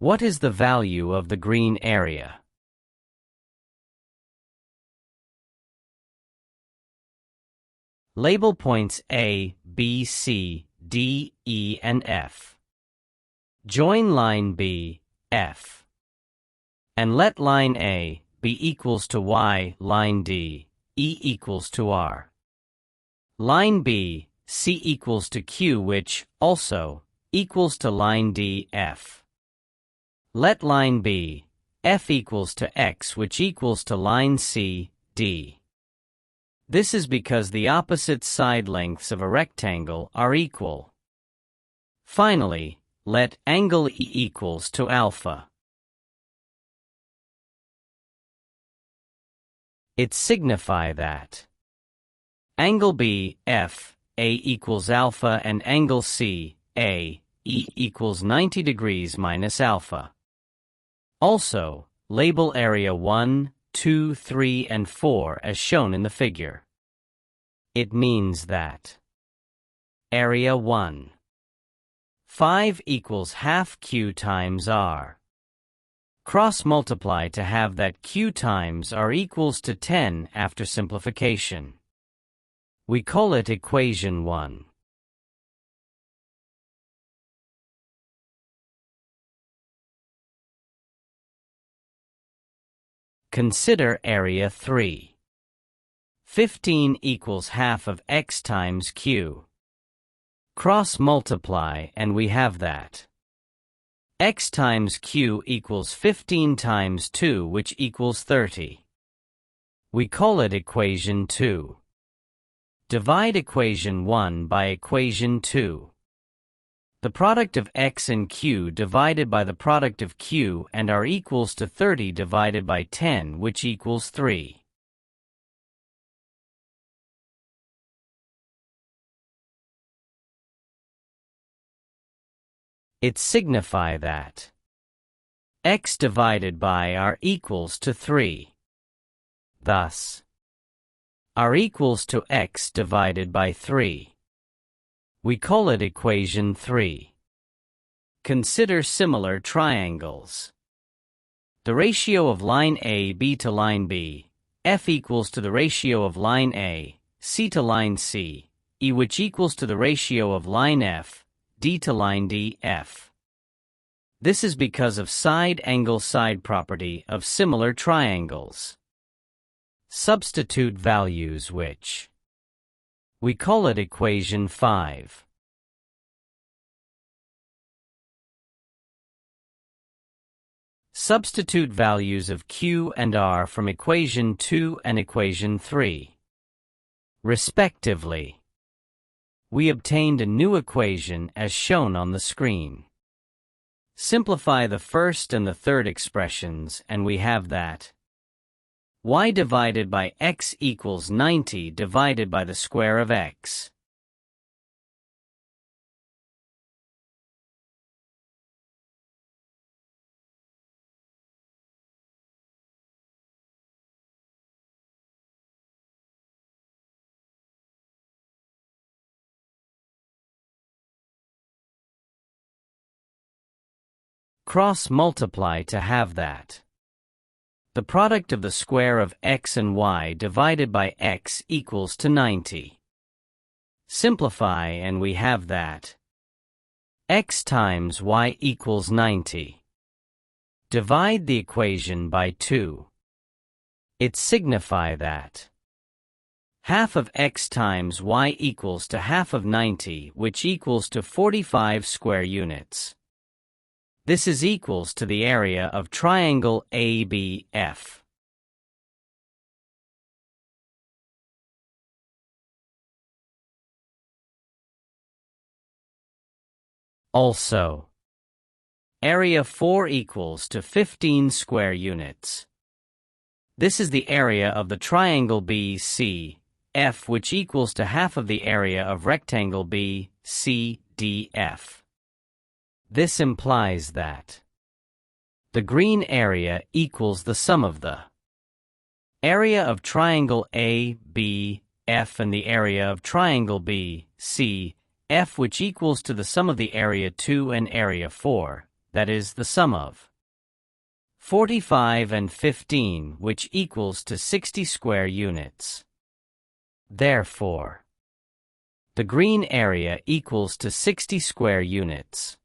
What is the value of the green area? Label points A, B, C, D, E, and F. Join line B, F. And let line A, B equals to Y, line D, E equals to R. Line B, C equals to Q, which, also, equals to line D, F. Let line B, F equals to X, which equals to line C, D. This is because the opposite side lengths of a rectangle are equal. Finally, let angle E equals to alpha. It signify that angle B, F, A equals alpha and angle C, A, E equals 90 degrees minus alpha. Also, label area 1, 2, 3, and 4 as shown in the figure. It means that area 1, 5 equals half Q times R. Cross multiply to have that Q times R equals to 10 after simplification. We call it equation 1. Consider area 3. 15 equals half of X times Q. Cross multiply and we have that X times Q equals 15 times 2, which equals 30. We call it equation 2. Divide equation 1 by equation 2. The product of X and Q divided by the product of Q and R equals to 30 divided by 10, which equals 3. It signify that X divided by R equals to 3. Thus, R equals to X divided by 3. We call it equation 3. Consider similar triangles. The ratio of line A, B to line B, F equals to the ratio of line A, C to line C, E, which equals to the ratio of line F, D to line D, F. This is because of side angle side property of similar triangles. Substitute values which we call it equation 5. Substitute values of Q and R from equation 2 and equation 3, respectively. We obtained a new equation as shown on the screen. Simplify the first and the third expressions and we have that y divided by x equals 90 divided by the square of x. Cross multiply to have that the product of the square of x and y divided by x equals to 90. Simplify and we have that x times y equals 90. Divide the equation by 2. It signify that half of x times y equals to half of 90, which equals to 45 square units. This is equals to the area of triangle ABF. Also, area 4 equals to 15 square units. This is the area of the triangle BCF, which equals to half of the area of rectangle BCDF. This implies that the green area equals the sum of the area of triangle ABF and the area of triangle BCF, which equals to the sum of the area 2 and area 4, that is the sum of 45 and 15, which equals to 60 square units. Therefore, the green area equals to 60 square units.